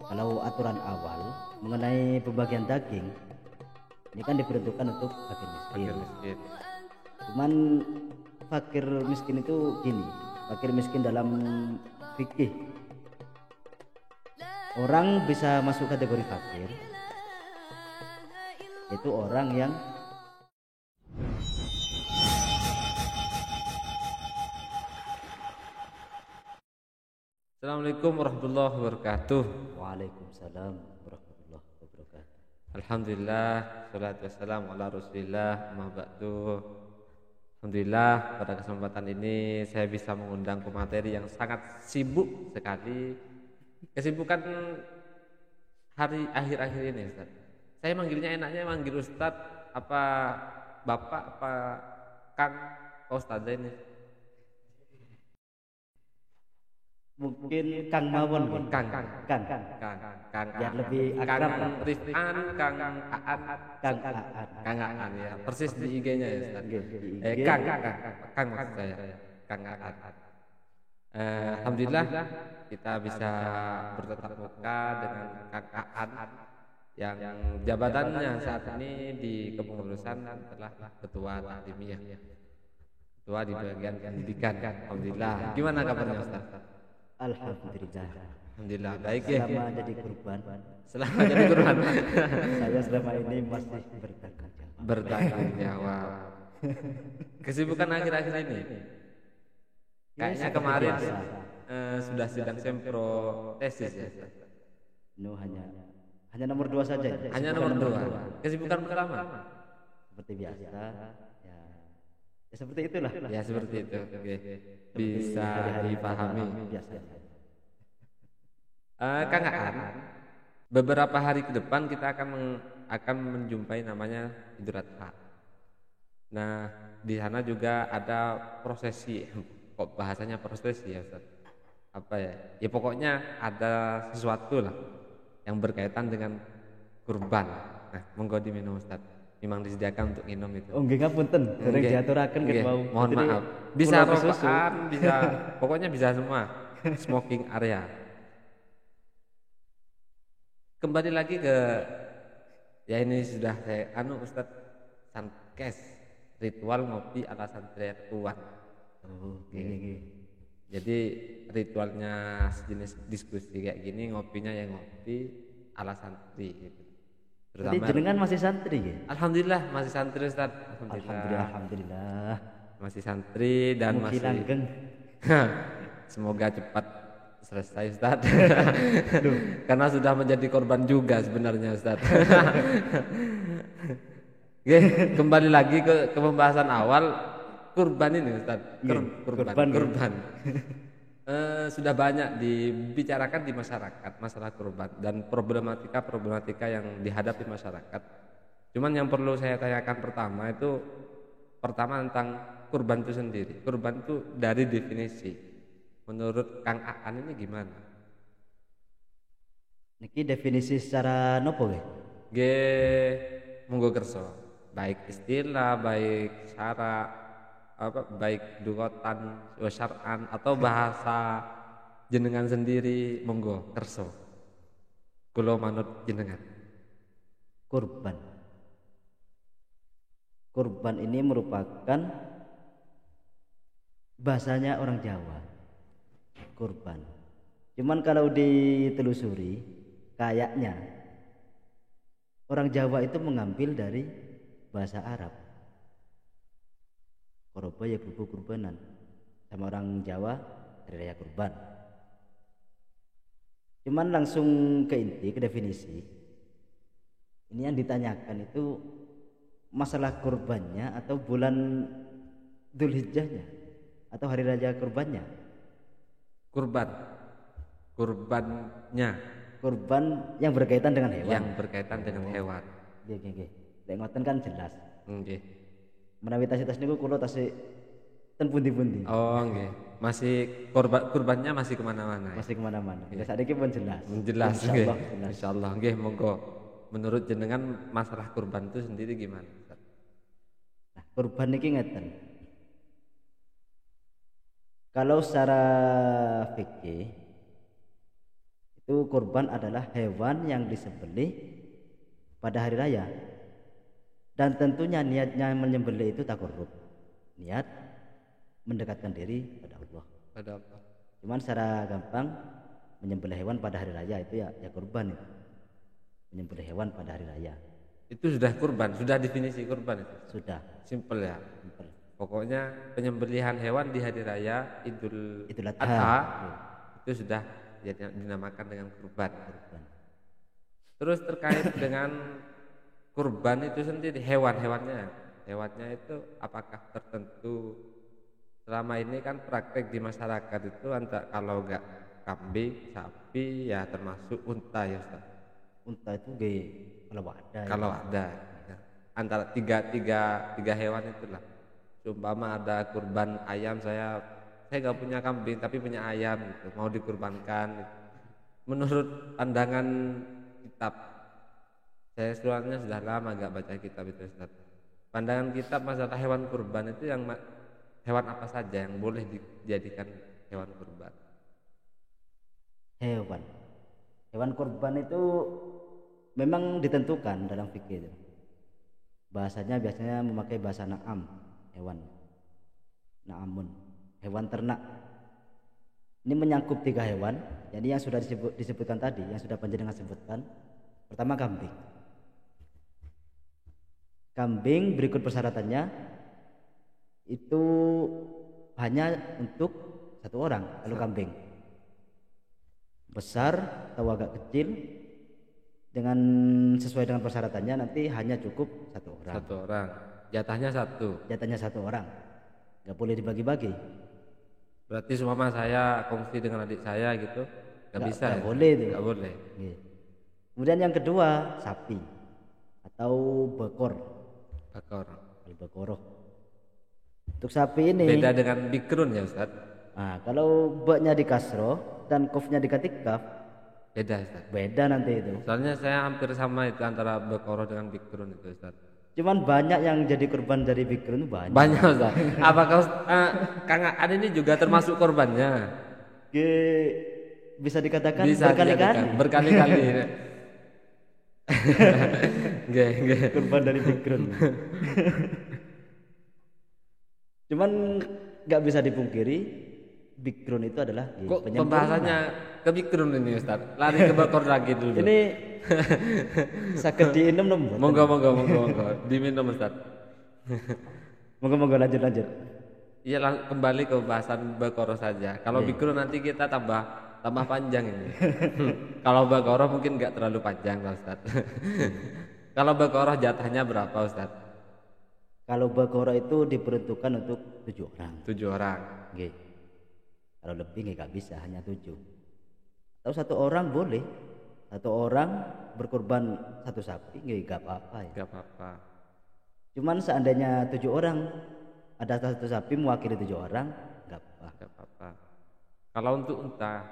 Kalau aturan awal mengenai pembagian daging ini kan diperuntukkan untuk fakir miskin. Fakir miskin. Cuman fakir miskin itu gini, fakir miskin dalam fikih orang bisa masuk kategori fakir itu orang yang Assalamualaikum warahmatullahi wabarakatuh. Waalaikumsalam warahmatullahi wabarakatuh. Alhamdulillah, salatu wassalamu ala rasulillah, amma ba'du. Alhamdulillah, pada kesempatan ini saya bisa mengundang pemateri yang sangat sibuk sekali. Kesibukan hari akhir-akhir ini, Ustaz. Saya manggilnya enaknya manggil Ustaz apa Bapak apa Kang Ustaz ini. Mungkin Kang Mawon, Kang biar lebih akrab lah. Rifan, Kang Aan, Kang Aan ya, persis di IG-nya ya Ustaz. Di IG. Kang maksud saya, Kang Aan. Alhamdulillah kita bisa bertatap muka dengan Kang Aan yang jabatannya saat ini di kepengurusan adalah Ketua Taklimiyah, Ketua di bagian pendidikan. Alhamdulillah. Gimana kabarnya Ustaz? Alhamdulillah baik ya. Selama jadi kurban, Selama jadi kurban. saya selama ini masih Berdagang nyawa. Kesibukan akhir-akhir ini. Kayaknya kemarin sudah sidang sempro tesis ya. No, hanya nomor 2 saja. Hanya nomor 2. Kesibukan pertama. Seperti biasa ya seperti itulah. Ya seperti itu. Oke. Bisa dipahami. Biasanya. Kang Aan, beberapa hari ke depan kita akan menjumpai namanya Idul Adha. Nah, di sana juga ada prosesi. Kok bahasanya prosesi ya, Ustaz? Apa ya? Ya pokoknya ada sesuatu lah yang berkaitan dengan kurban. Nah, monggo diminum Ustaz. Memang disediakan untuk minum itu. Oh, nggih ngapunten, dereng diaturaken ket mau. Mohon maaf. Bisa rokokan, bisa pokoknya bisa semua. Smoking area. Kembali lagi ke ya ini sudah saya Ustadz Sankes ritual ngopi ala santriwan. Oh, nggih. Jadi ritualnya sejenis diskusi kayak gini, ngopinya yang ngopi ala santri gitu. Jadi jenengan masih santri ya? Alhamdulillah masih santri Ustaz. Alhamdulillah. Masih santri dan Mugi masih langgeng. Semoga cepat selesai Ustaz. Karena sudah menjadi korban juga sebenarnya Ustaz. Oke, kembali lagi ke pembahasan awal kurban ini Ustaz. Kurban. Sudah banyak dibicarakan di masyarakat masalah kurban dan problematika yang dihadapi masyarakat. Cuman yang perlu saya tanyakan pertama tentang kurban itu sendiri. Kurban itu dari definisi menurut Kang Aan ini gimana? Niki definisi secara nopo nggih? Nggih, monggo kersa. Baik istilah, baik syarat baik dukotan, syar'an atau bahasa jenengan sendiri, monggo kerso. Kula manut jenengan. Kurban ini merupakan bahasanya orang Jawa. Kurban. Cuman kalau ditelusuri kayaknya orang Jawa itu mengambil dari bahasa Arab. Koroba ya bubu kurbanan, sama orang Jawa hari raya kurban. Cuman langsung ke inti, ke definisi. Ini yang ditanyakan itu masalah kurbannya atau bulan Dzulhijjahnya atau hari raya kurbannya. Kurbannya. Kurban yang berkaitan dengan hewan. Yang berkaitan dengan hewan. Nggih. Lek ngoten kan jelas. Nggih. Menawi tas niku kula tasih ten pundi-pundi. Oh nggih. Masih kurbannya masih kemana-mana. Masih kemana-mana. Ya saat ini pun jelas. Jelas nggih. Insyaallah nggih monggo. Menurut jenengan masalah kurban itu sendiri gimana? Nah, kurban niki ngeten. Kalau secara fikih Itu kurban adalah hewan yang disembelih pada hari raya. Dan tentunya niatnya menyembelih itu takarrub. Niat mendekatkan diri pada Allah. Pada Allah. Cuman secara gampang menyembelih hewan pada hari raya itu ya kurban itu. Menyembelih hewan pada hari raya. Itu sudah kurban, sudah definisi kurban itu. Sudah. Simple ya. Simple. Pokoknya penyembelihan hewan di hari raya Idul Adha Adha itu sudah dinamakan dengan kurban. Terus terkait dengan kurban itu sendiri, hewannya itu apakah tertentu? Selama ini kan praktek di masyarakat itu kalau enggak kambing, sapi ya termasuk unta ya Ustaz. Unta itu kalau ada ya. Antara tiga hewan itulah. Seumpama ada kurban ayam, saya nggak punya kambing tapi punya ayam gitu, mau dikurbankan gitu. Menurut pandangan kitab, saya sebenarnya sudah lama nggak baca kitab itu Ustaz. Pandangan kitab masalah hewan kurban itu yang hewan apa saja yang boleh dijadikan hewan kurban? Hewan kurban itu memang ditentukan dalam fikih itu. Bahasanya biasanya memakai bahasa na'am, na'amun, hewan ternak. Ini menyangkup 3 hewan. Jadi yang sudah disebutkan tadi, yang sudah panjenengan sebutkan. Pertama kambing. Kambing berikut persyaratannya itu hanya untuk 1 orang kalau kambing. Besar atau agak kecil dengan sesuai dengan persyaratannya nanti hanya cukup 1 orang. 1 orang. Jatahnya 1 orang. Nggak boleh dibagi-bagi. Berarti semua saya kongsi dengan adik saya gitu, nggak bisa. Nggak boleh itu. Nggak boleh. Kemudian yang kedua sapi atau bekor. Al-bakoroh. Untuk sapi ini beda dengan bikrun ya Ustaz. Nah, kalau baknya di kasroh dan kofnya diketik kaf, beda Ustaz. Beda nanti itu. Soalnya saya hampir sama itu antara bakoroh dengan bikrun itu Ustaz. Cuman banyak yang jadi korban dari bikrun, banyak Ustaz. Apakah Kang Aan ini juga termasuk korbannya? Bisa dikatakan berkali-kali. Korban dari bikrun. Cuman nggak bisa dipungkiri bikrun itu adalah pembahasannya ke bikrun ini Ustaz. Lari ke bakor lagi dulu. Ini sakit diminum. Monggo diminum Ustaz. Monggo lanjut. Iya, kembali ke pembahasan bakoroh saja. Kalau bikrun nanti kita tambah panjang ini. Kalau bakoroh mungkin nggak terlalu panjang Ustaz. Kalau bakoroh jatahnya berapa Ustaz? Kalau bakoroh itu diperuntukkan untuk 7 orang. 7 orang. Nggih. Kalau lebih nggak bisa, hanya 7. Atau 1 orang boleh. 1 orang berkorban 1 sapi nggak apa-apa ya. Nggak apa-apa. Cuman seandainya 7 orang ada 1 sapi mewakili 7 orang nggak apa-apa. Kalau untuk unta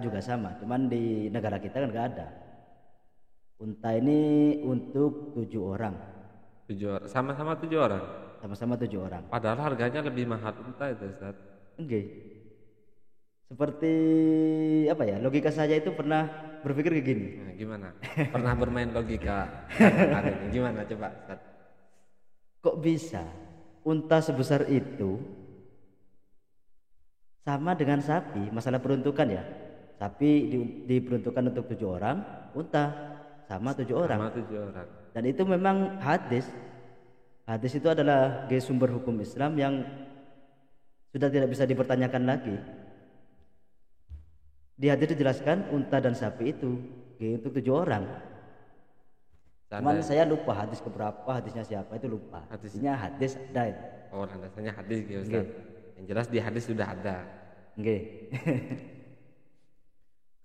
juga sama. Cuman di negara kita kan nggak ada. Unta ini untuk 7 orang. 7 orang. Sama-sama 7 orang. Sama-sama 7 orang. Padahal harganya lebih mahal unta itu Ustaz. Enggak. Seperti apa ya? Logika saya itu pernah berpikir kayak gini. Nah, gimana? Pernah bermain logika hari ini. Gimana coba Ustaz? Kok bisa unta sebesar itu sama dengan sapi? Masalah peruntukan ya. Sapi diperuntukkan untuk 7 orang, unta sama 7 orang. Sama 7 orang. Dan itu memang hadis. Hadis itu adalah sumber hukum Islam yang sudah tidak bisa dipertanyakan lagi. Di hadis dijelaskan unta dan sapi itu untuk 7 orang. Cuman saya lupa hadis keberapa, hadisnya siapa itu lupa. Hadisnya hadis ada. Oh, landasannya hadis gitu Ustaz. Yang jelas di hadis sudah ada. Nggih.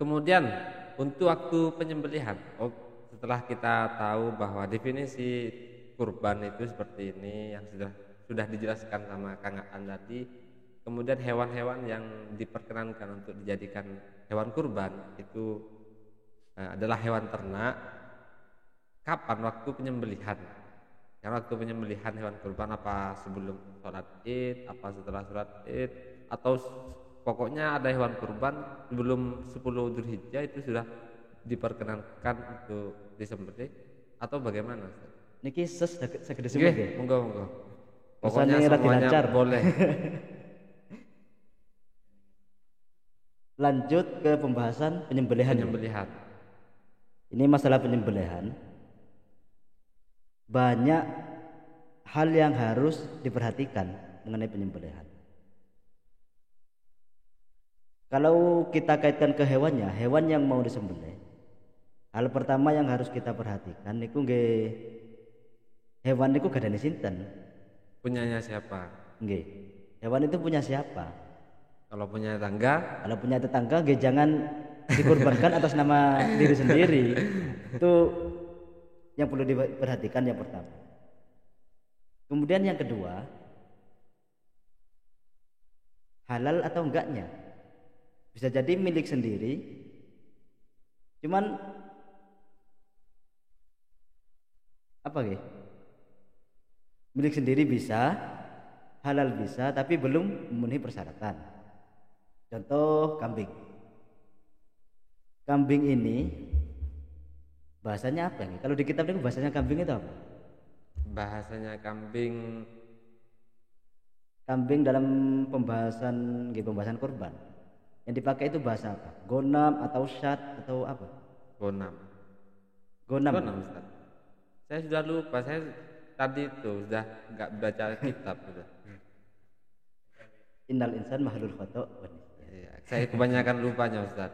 Kemudian untuk waktu penyembelihan, setelah kita tahu bahwa definisi kurban itu seperti ini yang sudah dijelaskan sama Kang Aan tadi, kemudian hewan-hewan yang diperkenankan untuk dijadikan hewan kurban itu adalah hewan ternak. Kapan waktu penyembelihan? Yang waktu penyembelihan hewan kurban apa sebelum sholat Id, apa setelah sholat Id, atau pokoknya ada hewan kurban sebelum 10 Dzulhijjah itu sudah diperkenankan untuk disembelih atau bagaimana Ustaz? Niki saged disebut nggih. Monggo. Pokoknya Rasane rada semuanya lancar. boleh. Lanjut ke pembahasan penyembelihan. Ini masalah penyembelihan. Banyak hal yang harus diperhatikan mengenai penyembelihan. Kalau kita kaitkan ke hewannya, hewan yang mau disembelih, hal pertama yang harus kita perhatikan niku nggih, hewan niku gadane sinten? Punyanya siapa? Nggih. Hewan itu punya siapa? Kalau punya tetangga? Kalau punya tetangga nggih jangan dikorbankan atas nama diri sendiri. Itu yang perlu diperhatikan yang pertama. Kemudian yang kedua, halal atau enggaknya. Bisa jadi milik sendiri, cuman apa nggih? Milik sendiri bisa, halal bisa, tapi belum memenuhi persyaratan. Contoh kambing. Kambing ini bahasanya apa nih? Kalau di kitab ini bahasanya kambing itu apa? Bahasanya kambing dalam pembahasan kurban. Yang dipakai itu bahasa apa? Gonam atau syad atau apa? Gonam. Gonam Ustaz. Saya sudah lupa, saya tadi itu sudah nggak baca kitab sudah. Innal insan mahlul khata'. Ya, saya kebanyakan lupanya Ustaz.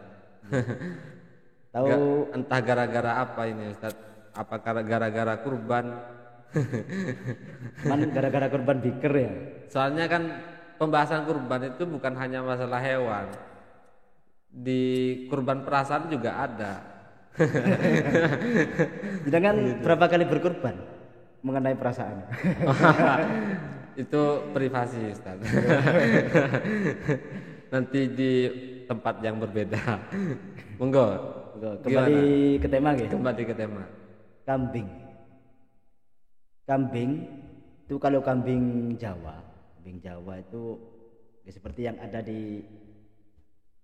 Tahu entah gara-gara apa ini Ustaz? Apa gara-gara kurban? Man gara-gara kurban biker ya. Soalnya kan pembahasan kurban itu bukan hanya masalah hewan. Di kurban perasaan juga ada. Jangan berapa kali berkurban mengenai perasaan. Itu privasi Ustaz. Nanti di tempat yang berbeda. Monggo. Kembali ke tema gitu. Kembali ke tema. Kambing itu kalau kambing Jawa itu ya seperti yang ada di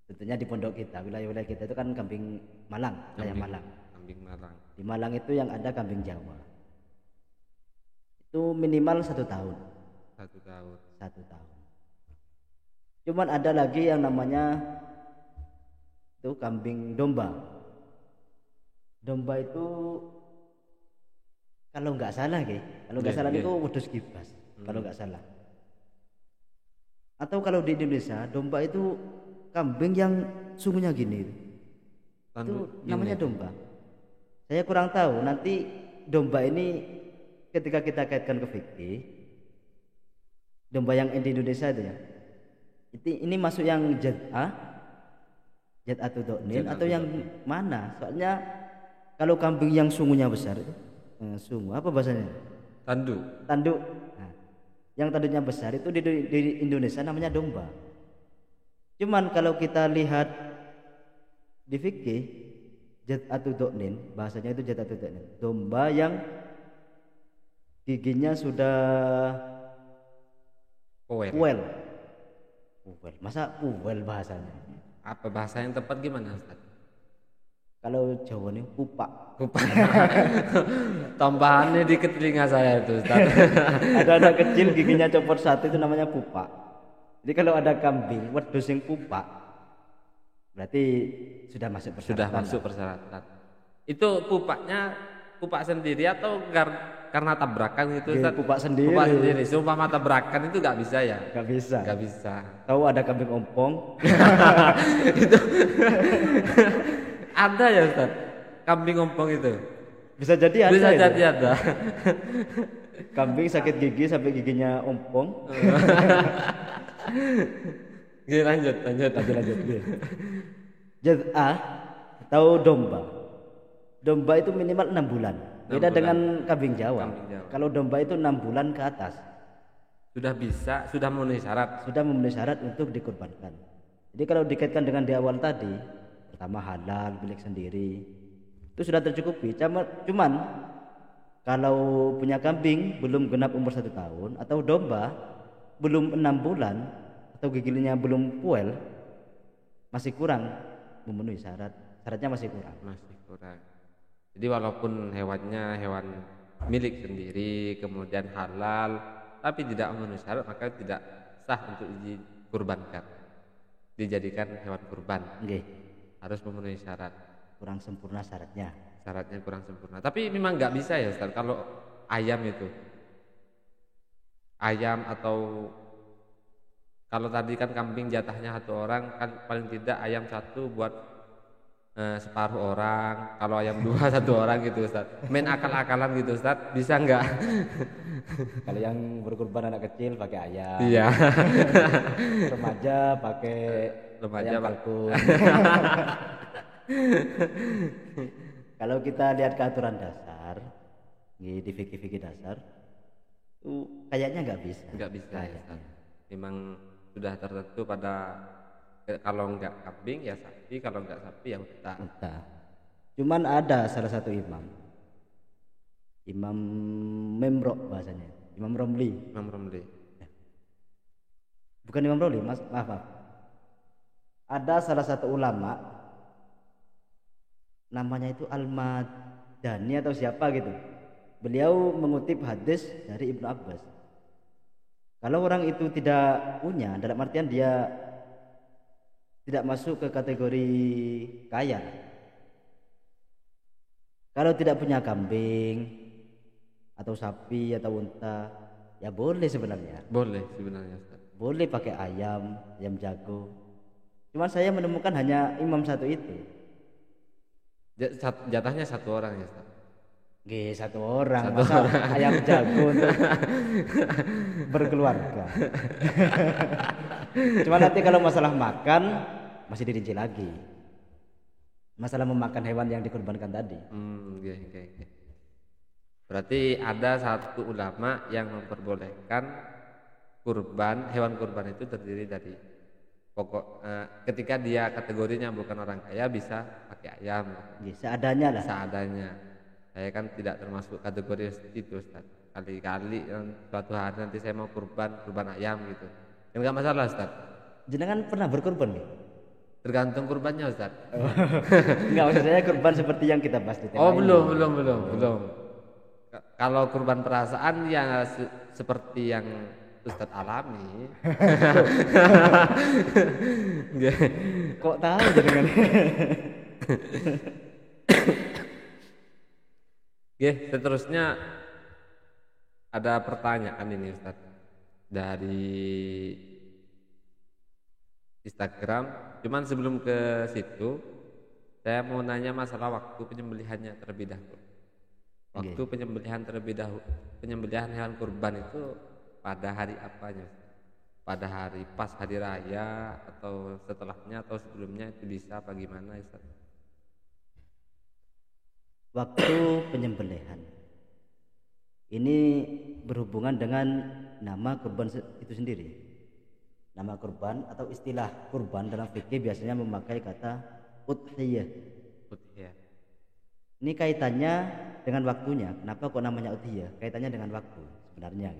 tentunya di pondok kita, wilayah-wilayah kita itu kan kambing Malang, Malang. Kambing Malang. Di Malang itu yang ada kambing Jawa. Itu minimal 1 tahun. 1 tahun. 1 tahun. Cuman ada lagi yang namanya itu kambing domba. Domba itu kalau nggak salah itu wedhus kibas. Kalau nggak salah. Atau kalau di Indonesia domba itu kambing yang sungguhnya gini. Itu namanya domba. Saya kurang tahu. Nanti domba ini ketika kita kaitkan ke fikih, domba yang di Indonesia itu ya. Ini masuk yang jad'atu do'nin atau yang mana? Soalnya kalau kambing yang sungguhnya besar itu sungguh apa bahasanya? Tanduk. Nah, yang tanduknya besar itu di Indonesia namanya domba. Cuman kalau kita lihat di fikih jad'atu do'nin, bahasanya itu jad'atu do'nin, domba yang giginya sudah puel. Masa puel bahasanya? Apa bahasa yang tepat gimana Ustaz? Kalau Jawa ini pupak. Tambahannya di telinga saya itu Ustaz. Ada anak kecil giginya copot satu itu namanya pupak. Jadi kalau ada kambing wedhus yang pupak berarti sudah masuk persyaratan. Itu pupak sendiri atau karena tabrakan gitu Ustaz? Pupak sendiri. Seumpama tabrakan itu nggak bisa ya? Nggak bisa. Tahu ada kambing ompong? Itu ada ya Ustaz? Kambing ompong itu? Bisa jadi ada. Kambing sakit gigi sampai giginya ompong. Lanjut. Jad'ah atau domba. Domba itu minimal 6 bulan. Beda dengan kambing Jawa. Kalau domba itu 6 bulan ke atas. Sudah memenuhi syarat untuk dikurbankan. Jadi kalau dikaitkan dengan di awal tadi, pertama halal milik sendiri, itu sudah tercukupi. Cuman kalau punya kambing belum genap umur 1 tahun atau domba belum 6 bulan atau giginya belum puel, masih kurang memenuhi syaratnya masih kurang. Jadi walaupun hewannya hewan milik sendiri kemudian halal tapi tidak memenuhi syarat, maka tidak sah untuk dikurbankan, dijadikan hewan kurban. Harus memenuhi syarat. Kurang sempurna syaratnya kurang sempurna. Tapi memang nggak bisa ya Ustaz, kalau ayam atau kalau tadi kan kambing jatahnya satu orang, kan paling tidak ayam satu buat separuh orang, kalau ayam dua satu orang gitu Ustaz. Main akal-akalan gitu Ustaz, bisa nggak? Kalau yang berkurban anak kecil pakai ayam. Iya. Remaja pakai ayam kalkun. Kalau kita lihat ke aturan dasar di fikih dasar, kayaknya nggak bisa. Ya, memang sudah tertentu pada kalau nggak kambing ya sapi, kalau nggak sapi ya unta. Cuman ada salah satu Imam Memro bahasanya, Imam Romli. Bukan Imam Romli, maaf. Ada salah satu ulama namanya itu Al-Madani atau siapa gitu. Beliau mengutip hadis dari Ibnu Abbas. Kalau orang itu tidak punya, dalam artian dia tidak masuk ke kategori kaya. Kalau tidak punya kambing atau sapi atau unta, ya boleh sebenarnya. Ustaz. Boleh pakai ayam jago. Cuman saya menemukan hanya imam satu itu. Jatahnya satu orang ya Ustaz. Satu orang. Masa ayam jago untuk berkeluarga. Cuma nanti kalau masalah makan masih dirinci lagi. Masalah memakan hewan yang dikorbankan tadi. Berarti ada satu ulama yang memperbolehkan hewan kurban itu terdiri dari pokok ketika dia kategorinya bukan orang kaya bisa pakai ayam. Seadanya lah. Saya kan tidak termasuk kategori itu Ustaz. Kali-kali suatu hari nanti saya mau kurban ayam gitu. Enggak masalah Ustaz. Jenengan pernah berkurban nih? Tergantung kurbannya Ustaz. Enggak, maksud saya kurban seperti yang kita bahas di tema ini. Belum. Kalau kurban perasaan ya seperti yang Ustaz alami. Kok tahu jenengan? Seterusnya ada pertanyaan ini Ustaz dari Instagram. Cuman sebelum ke situ saya mau nanya masalah waktu penyembelihannya terlebih dahulu. Waktu penyembelihan hewan kurban itu pada hari apanya? Pada hari pas hari raya atau setelahnya atau sebelumnya, itu bisa apa gimana Ustaz? Waktu penyembelihan ini berhubungan dengan nama kurban itu sendiri. Nama kurban atau istilah kurban dalam fikih biasanya memakai kata udhiyah. Ini kaitannya dengan waktunya. Kenapa kok namanya udhiyah? Kaitannya dengan waktu sebenarnya.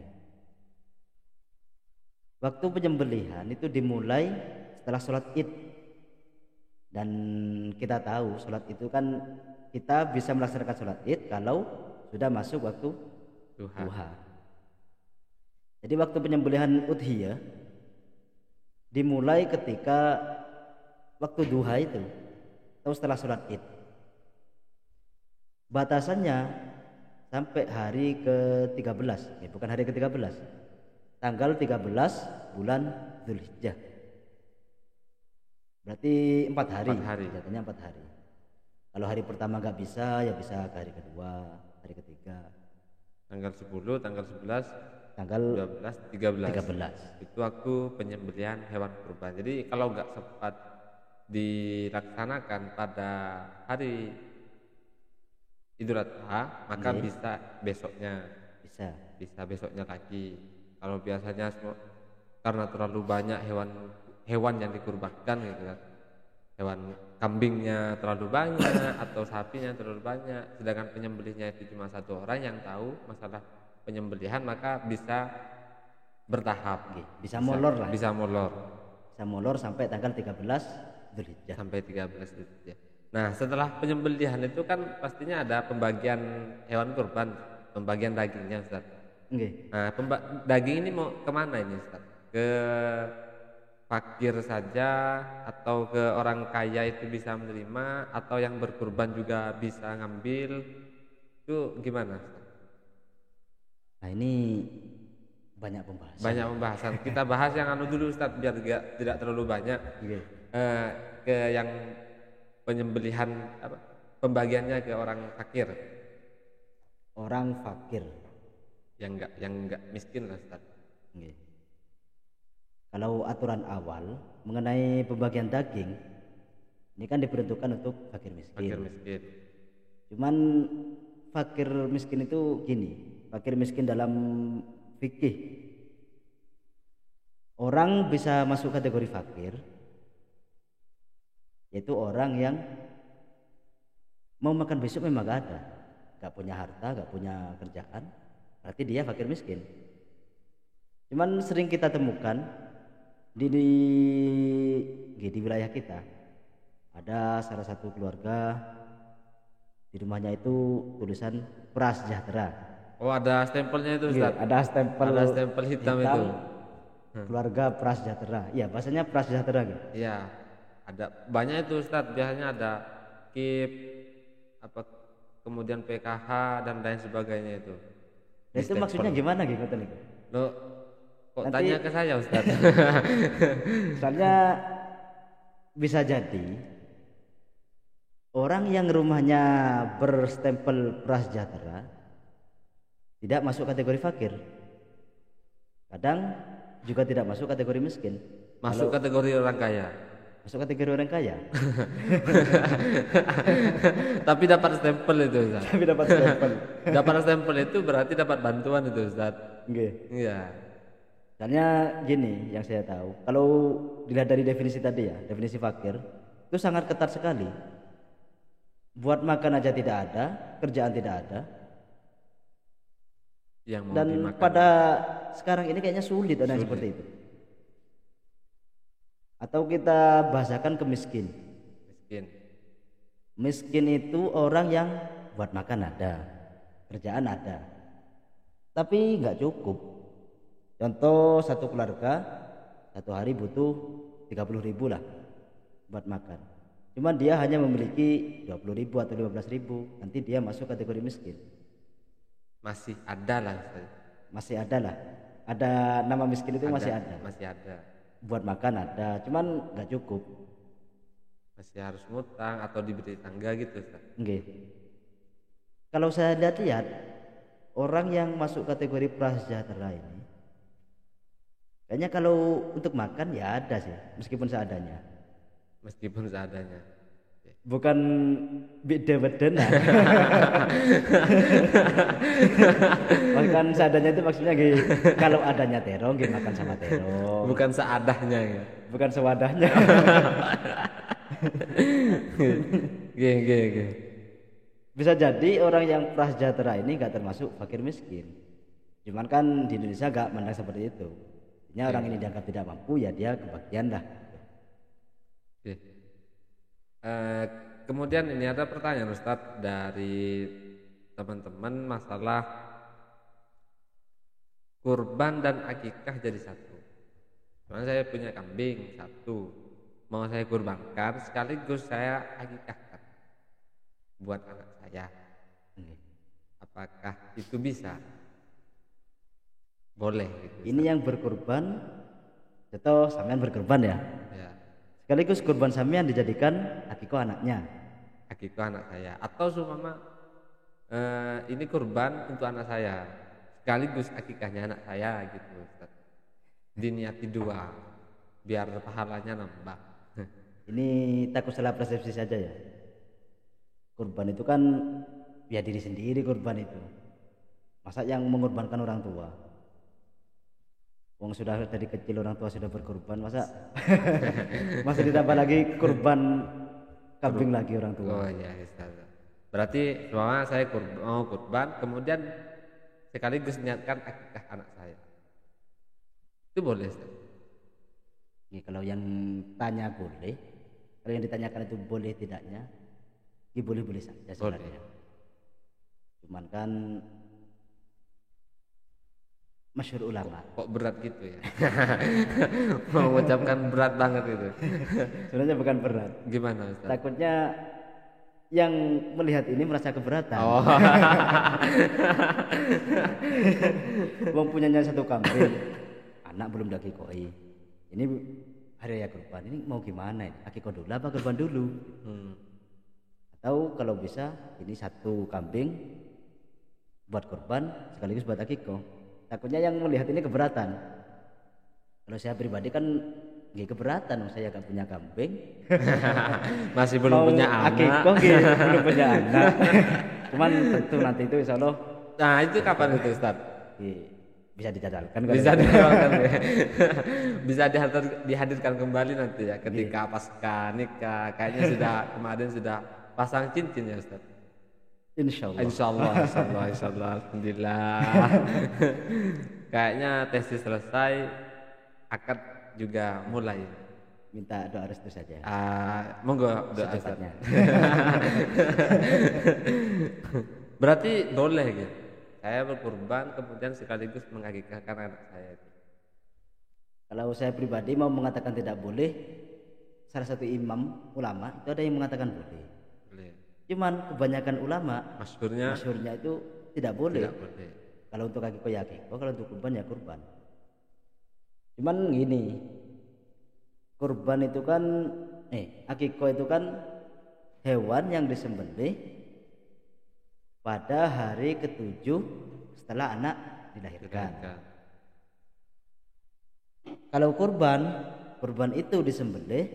Waktu penyembelihan itu dimulai setelah sholat Id. Dan kita tahu sholat itu kan kita bisa melaksanakan sholat Id kalau sudah masuk waktu duha. Jadi waktu penyembelihan udhiyah dimulai ketika waktu duha itu atau setelah sholat Id. Batasannya sampai hari ke-13, bukan hari ke-13, tanggal 13 bulan Dzulhijjah. Berarti 4 hari. Jatuhnya 4 hari. Kalau hari pertama nggak bisa, ya bisa ke hari kedua, hari ketiga. Tanggal 10, tanggal 11, tanggal 12, 13. Itu waktu penyembelihan hewan kurban. Jadi kalau nggak sempat dilaksanakan pada hari Idul Adha, maka bisa besoknya. Bisa besoknya lagi. Kalau biasanya karena terlalu banyak hewan yang dikurbankan gitu kan. Hewan kambingnya terlalu banyak atau sapinya terlalu banyak, sedangkan penyembelihnya itu cuma satu orang yang tahu masalah penyembelihan, maka bisa bertahap. Bisa molor Bisa molor sampai tanggal 13 Dzulhijjah. Sampai 13 Dzulhijjah. Nah, setelah penyembelihan itu kan pastinya ada pembagian hewan kurban, pembagian dagingnya, Ustaz. Nggih. Nah, daging ini mau kemana ini, Ustaz? Ke fakir saja atau ke orang kaya itu bisa menerima atau yang berkurban juga bisa ngambil? Itu gimana, Ustaz? Nah, ini banyak pembahasan. Banyak pembahasan. Kita bahas yang anu dulu, Ustaz, biar tidak terlalu banyak. Nggih. Ke yang penyembelihan apa? Pembagiannya ke orang fakir. Orang fakir. Yang enggak miskin lah, Ustaz. Nggih. Kalau aturan awal mengenai pembagian daging ini kan diperuntukkan untuk fakir miskin. Fakir miskin. Cuman fakir miskin itu gini, fakir miskin dalam fikih orang bisa masuk kategori fakir yaitu orang yang mau makan besok memang gak ada, gak punya harta, gak punya kerjaan, berarti dia fakir miskin. Cuman sering kita temukan di wilayah kita ada salah satu keluarga di rumahnya itu tulisan prasejahtera. Oh, ada stempelnya itu, Ustaz. Ada stempel. Ada stempel hitam itu. Keluarga prasejahtera. Iya, bahasanya prasejahtera gitu. Iya. Ada banyak itu, Ustaz. Biasanya ada KIP apa kemudian PKH dan lain sebagainya itu. Dan itu maksudnya gimana gitu nih? Loh, kok nanti tanya ke saya, Ustaz? Soalnya bisa jadi orang yang rumahnya berstempel prasejahtera tidak masuk kategori fakir. Kadang juga tidak masuk kategori miskin. Masuk kategori orang kaya. Masuk kategori orang kaya. Tapi dapat stempel itu, Ustaz. Tapi dapat stempel. Dapat stempel itu berarti dapat bantuan itu, Ustaz. Iya. Soalnya gini yang saya tahu, kalau dilihat dari definisi tadi ya, definisi fakir itu sangat ketat sekali. Buat makan aja tidak ada, kerjaan tidak ada. Yang mau dan dimakan. Pada sekarang ini kayaknya sulit ada yang seperti itu. Atau kita bahasakan kemiskin. Miskin itu orang yang buat makan ada, kerjaan ada, tapi nggak cukup. Contoh satu keluarga satu hari butuh 30.000 lah buat makan. Cuman dia hanya memiliki 20.000 atau 15.000, nanti dia masuk kategori miskin. Masih ada lah. Masih ada lah. Ada nama miskin itu masih ada. Masih ada. Buat makan ada, cuman nggak cukup. Masih harus ngutang atau diberi tangga gitu, Ustaz. Nggih. Kalau saya lihat orang yang masuk kategori prasejahtera ini, kayaknya kalau untuk makan ya ada sih, meskipun seadanya. Meskipun seadanya. Bukan beda-beda. Makan seadanya itu maksudnya gitu. Kalau adanya terong, gitu makan sama terong. Bukan seadahnya ya. Bukan sewadahnya. Gih. Bisa jadi orang yang prasejahtera ini gak termasuk fakir miskin. Cuman kan di Indonesia gak mandang seperti itu. Orang ini dianggap tidak mampu, ya dia kebagian lah. Kemudian ini ada pertanyaan, Ustadz, dari teman-teman masalah kurban dan akikah jadi satu. Karena saya punya kambing satu, mau saya kurbankan sekaligus saya akikahkan buat anak saya. Apakah itu bisa? Boleh gitu. Ini yang berkurban atau sampean berkurban ya? Ya. Sekaligus kurban sampean dijadikan akikah anaknya. Akikah anak saya atau seumpama ini kurban untuk anak saya sekaligus akikahnya anak saya gitu, Ustaz. Diniati dua biar pahalanya nambah. Ini takut salah persepsi saja ya. Kurban itu kan ya diri sendiri kurban itu. Masa yang mengorbankan orang tua? Wong sudah dari kecil orang tua sudah berkorban, masa masih ditambah lagi kurban kambing lagi orang tua. Oh iya, Ustaz. Berarti selama saya mau kurban kemudian sekaligus niatkan akikah anak saya. Itu boleh, Ustaz? Ya, kalau yang tanya boleh. Kalau yang ditanyakan itu boleh tidaknya, ya boleh-boleh saja sebenarnya. Cuman kan masyhur ulama. Kok berat gitu ya? Mau mengucapkan berat banget itu. Sebenarnya bukan berat. Gimana Ustaz? Takutnya yang melihat ini merasa keberatan. Oh. Wong punyanya 1 kambing, anak belum diakikoi. Ini hari raya kurban, ini mau gimana ini? Akikah dulu apa kurban dulu? Atau kalau bisa ini 1 kambing buat kurban sekaligus buat akikah. Takutnya yang melihat ini keberatan. Kalau saya pribadi kan nggak keberatan, saya gak punya kambing. Masih belum punya anak. Akikah belum punya anak. Cuman tentu nanti itu insya Allah. Nah itu kapan itu Ustaz? Bisa dijadwalkan. Bisa dijadwalkan ya. Bisa dihadirkan kembali nanti ya ketika pasca nikah. Kayaknya sudah kemarin sudah pasang cincin ya Ustaz. Insyaallah. Alhamdulillah. Kayaknya tesis selesai, akad juga mulai. Minta doa restu saja. Monggo doa secepatnya. Berarti boleh gitu. Saya berkurban kemudian sekaligus mengakikahkan anak saya. Kalau saya pribadi mau mengatakan tidak boleh, salah satu imam ulama itu ada yang mengatakan boleh. Cuman kebanyakan ulama masyhurnya itu tidak boleh. Kalau untuk akikah ya akikah, kalau untuk kurban ya kurban. Cuman gini, kurban itu kan akikah itu kan hewan yang disembelih pada hari ke-7 setelah anak dilahirkan. Kalau kurban itu disembelih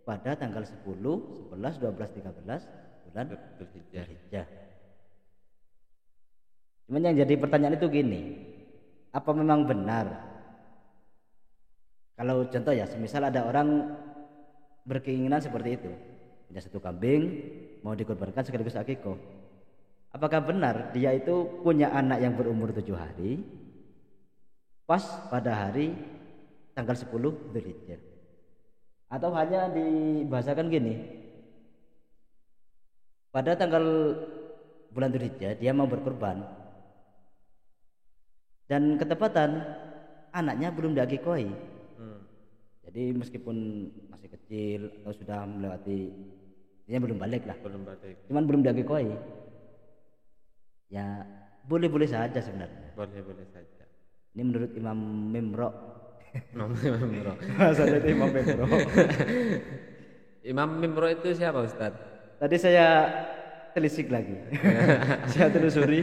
pada tanggal 10, 11, 12, 13 bulan Dzulhijjah. Cuman yang jadi pertanyaan itu gini, apa memang benar? Kalau contoh ya, semisal ada orang berkeinginan seperti itu, punya 1 kambing mau dikorbankan sekaligus akikah. Apakah benar dia itu punya anak yang berumur 7 hari pas pada hari tanggal 10 Dzulhijjah? Atau hanya dibahasakan gini, pada tanggal bulan Dzulhijjah dia mau berkorban dan ketepatan anaknya belum diakikoi. Jadi meskipun masih kecil atau sudah melewati, dia belum balik lah, cuman belum diakikoi, ya boleh-boleh saja sebenarnya. Boleh-boleh saja. Ini menurut Imam Mimro. Maksudnya itu Imam Mimro. Imam Mimro itu siapa Ustaz? Tadi saya telisik lagi. Saya telusuri.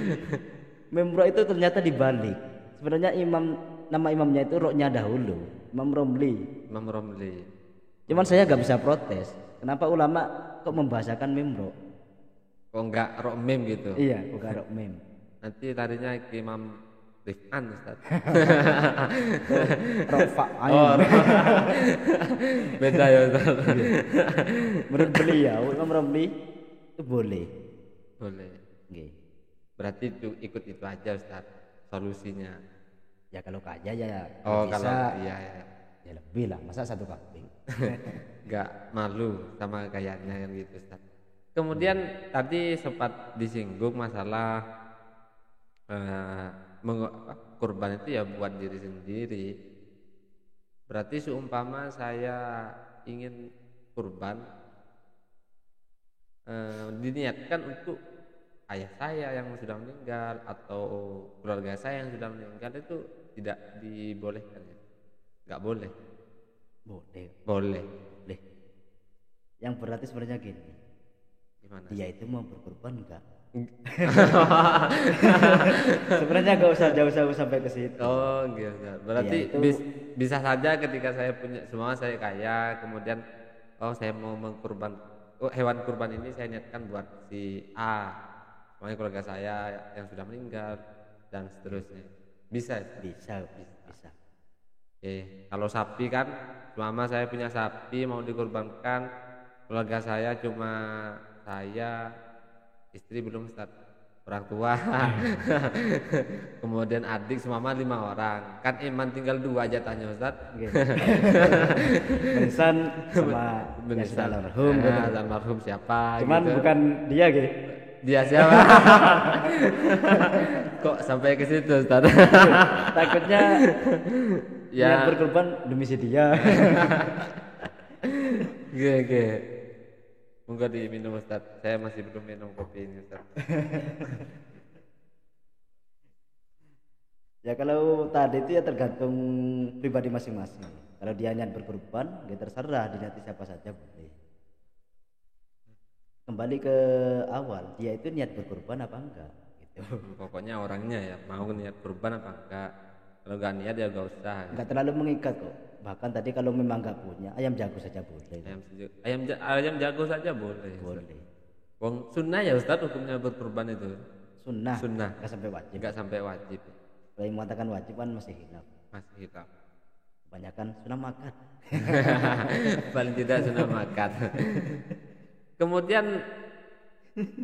Mimro itu ternyata dibalik. Sebenarnya nama imamnya itu roknya dahulu, Imam Romli. Cuman saya gak bisa protes. Kenapa ulama kok membahasakan Mimro? Kok enggak rok mim gitu? Iya, kok enggak rok mim. Nanti larinya ke Imam Rif'an Ustaz. Rofa'ain. Beda ya Ustaz. Menurut beliau Imam Romli itu boleh. Okay. Berarti itu ikut itu aja Ustaz solusinya. Ya kalau kaya ya bisa. Kalau ya lebih lah, masa 1 kambing. Enggak malu sama kayaknya kan gitu Ustaz. Kemudian tadi sempat disinggung masalah kurban itu ya buat diri sendiri. Berarti seumpama saya ingin kurban, diniatkan untuk ayah saya yang sudah meninggal atau keluarga saya yang sudah meninggal, itu tidak dibolehkan ya? Nggak boleh? Boleh. Yang berarti sebenarnya gini, gimana? Dia itu mau berkorban enggak? Sebenarnya nggak usah jauh-jauh sampai ke situ. Oh gitu. Berarti itu bisa saja ketika saya punya semua, saya kaya, kemudian saya mau hewan kurban ini saya niatkan buat si A, semuanya keluarga saya yang sudah meninggal dan seterusnya. Bisa. Kalau sapi kan, selama saya punya sapi mau dikurbankan, keluarga saya cuma saya, istri belum Ustaz. orang tua, kemudian adik semama 5 orang. Kan iman tinggal 2 jatahnya Ustaz. Benisan sama Benisan almarhum gitu. Almarhum siapa? Cuman gitu. bukan dia gitu. Dia siapa? Kok sampai ke situ Ustaz? Takutnya Ya. yang berkorban demi si dia. Oke. Monggo diminum Ustaz. Saya masih belum minum kopi ini Ustaz. Ya kalau tadi itu ya tergantung pribadi masing-masing. Kalau dia niat berkorban, ya terserah diniati siapa saja boleh. Kembali ke awal, dia itu niat berkorban apa enggak gitu. Pokoknya orangnya ya mau niat kurban apa enggak. Kalau enggak niat ya enggak usah. Enggak terlalu mengikat kok. Bahkan tadi kalau memang enggak punya, ayam jago saja boleh. Ayam jago saja boleh. Boleh. Wong sunnah ya Ustaz hukumnya berkurban itu. Sunnah. Enggak sampai wajib. Enggak sampai wajib. Kalau yang mengatakan wajib kan masih hilaf. Masih hitam. Kebanyakan sunnah makan. Paling tidak sunnah makan. Kemudian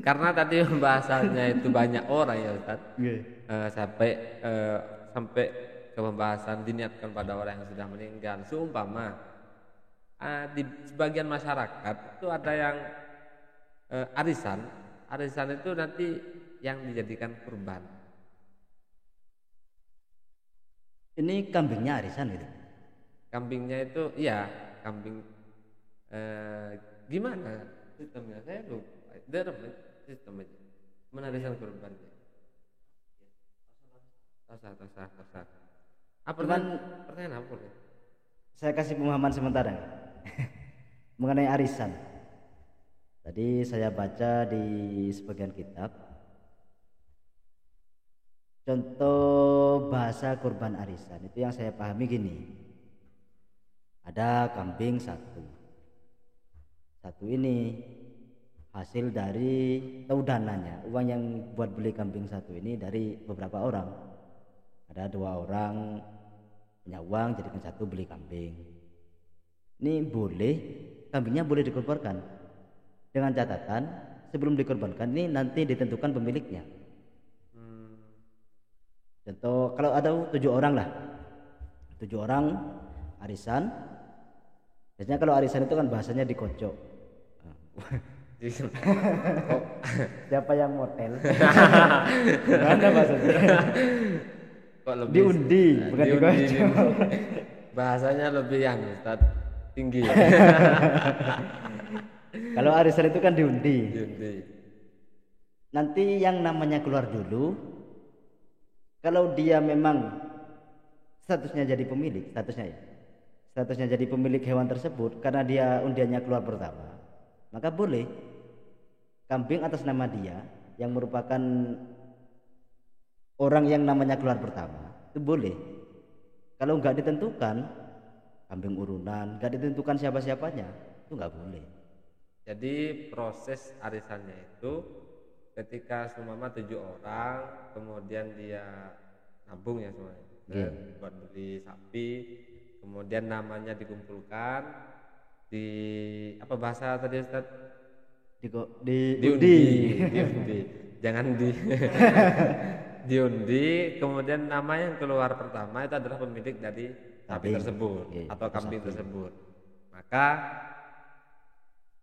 karena tadi pembahasannya itu banyak orang ya Ustaz. Sampai ke pembahasan diniatkan pada orang yang sudah meninggal. Seumpama di sebagian masyarakat itu ada yang arisan itu nanti yang dijadikan kurban. Ini kambingnya arisan gitu. Kambingnya itu iya kambing gimana sistemnya saya lupa. Dalam sistemnya mana arisan kurban. Tosah. Pertanyaan apa boleh? Saya kasih pemahaman sementara mengenai arisan. Tadi saya baca di sebagian kitab. Contoh bahasa kurban arisan itu yang saya pahami gini. Ada kambing satu ini hasil dari dananya, uang yang buat beli kambing satu ini dari beberapa orang. Ada 2 orang punya uang jadikan satu beli kambing. Ini boleh, kambingnya boleh dikorbankan dengan catatan sebelum dikorbankan ini nanti ditentukan pemiliknya. Contoh kalau ada 7 orang lah, 7 orang arisan. Biasanya kalau arisan itu kan bahasanya dikocok. Siapa yang motel? Gimana bahasanya? Kok lebih diundi, bukan dikocok. Bahasanya lebih yang Ustaz tinggi. Kalau arisan itu kan diundi. Nanti yang namanya keluar dulu. Kalau dia memang statusnya jadi pemilik, statusnya jadi pemilik hewan tersebut karena dia undiannya keluar pertama, maka boleh kambing atas nama dia yang merupakan orang yang namanya keluar pertama itu boleh. Kalau nggak ditentukan kambing urunan, nggak ditentukan siapa-siapanya, itu nggak boleh. Jadi proses arisannya itu ketika seumpama 7 orang, kemudian dia nabung ya semuanya, buat beli sapi, kemudian namanya dikumpulkan di apa bahasa tadi Ustaz? Diundi. Jangan diundi, kemudian nama yang keluar pertama itu adalah pemilik dari sapi tersebut atau kambing tersebut. Maka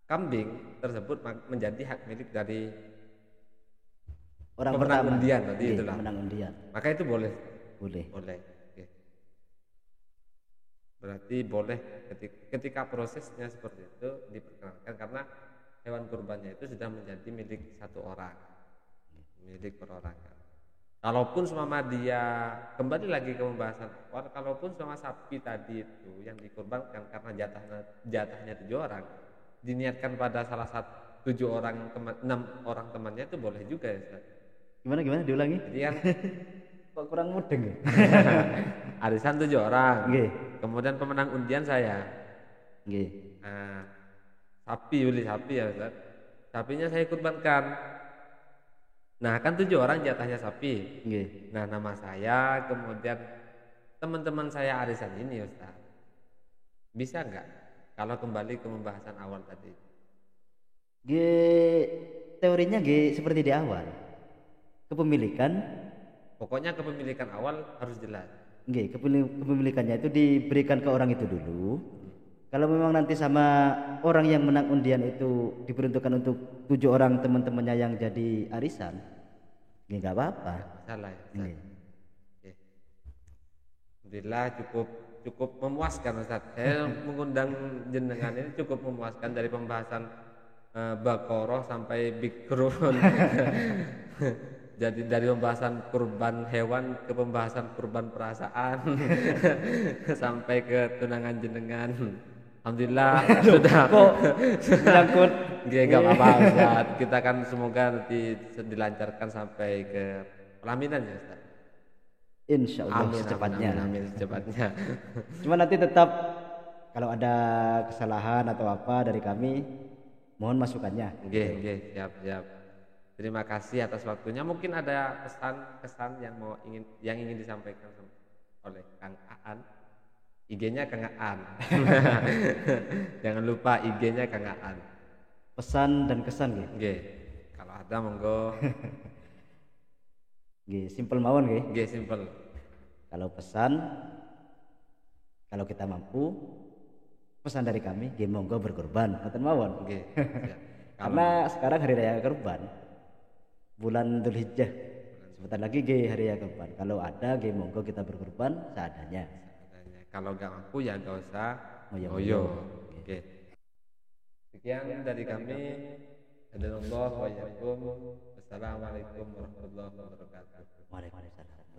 kambing tersebut menjadi hak milik dari orang pemenang pertama. Undian tadi itulah. Pemenang undian. Maka itu boleh. Boleh. Oke. Berarti boleh ketika prosesnya seperti itu diperkenankan karena hewan kurbannya itu sudah menjadi milik satu orang, milik perorangan. Kalaupun semama dia kembali lagi ke pembahasan awal, kalaupun sama sapi tadi itu yang dikurbankan karena jatahnya 7 orang, diniatkan pada salah satu 7 orang 6 orang temannya itu boleh juga ya Ustaz. Gimana diulangi? Jadi kan kok kurang mudeng ya? Arisan 7 orang. Nggih. Kemudian pemenang undian saya. Nggih. Nah, beli sapi ya Ustaz. Sapinya saya kurbankan. Nah, kan 7 orang jatahnya sapi. Nggih. Nah, nama saya, kemudian teman-teman saya arisan ini Ustaz. Bisa enggak kalau kembali ke pembahasan awal tadi? Teorinya seperti di awal. kepemilikan. Pokoknya kepemilikan awal harus jelas. Nggih, kepemilikannya itu diberikan ke orang itu dulu. Kalau memang nanti sama orang yang menang undian itu diperuntukkan untuk 7 orang teman-temannya yang jadi arisan, ya nggak apa-apa. Salah ya. Oke. Alhamdulillah cukup memuaskan Ustaz. Saya mengundang jenengan ini cukup memuaskan dari pembahasan Baqarah sampai Bikrun. Jadi dari pembahasan kurban hewan ke pembahasan kurban perasaan sampai ke tunangan jenengan. Alhamdulillah sudah kok menyangkut. Gak apa-apa Ustaz. Kita kan semoga nanti dilancarkan sampai ke pelaminan ya Ustaz. Insya Allah secepatnya. Amin, secepatnya. Cuma nanti tetap kalau ada kesalahan atau apa dari kami, mohon masukannya. Oke, siap. Terima kasih atas waktunya. Mungkin ada pesan-kesan yang ingin disampaikan oleh Kang Aan. IG-nya Kang Aan. Jangan lupa IG-nya Kang Aan. Pesan dan kesan nggih. Kalau ada monggo. Nggih, simpel mawon nggih. Nggih, simpel. Kalau pesan, kalau kita mampu, pesan dari kami, nggih monggo berkorban, ngoten mawon. Nggih. Karena sekarang hari raya kurban. Bulan Dzulhijjah. Sebentar lagi nggih hari raya kurban. Kalau ada nggih monggo kita berkorban seadanya. Kalau nggak mampu ya nggak usah ngoyo. Oke. Sekian dari kami. Assalamualaikum warahmatullahi wabarakatuh. Waalaikumsalam.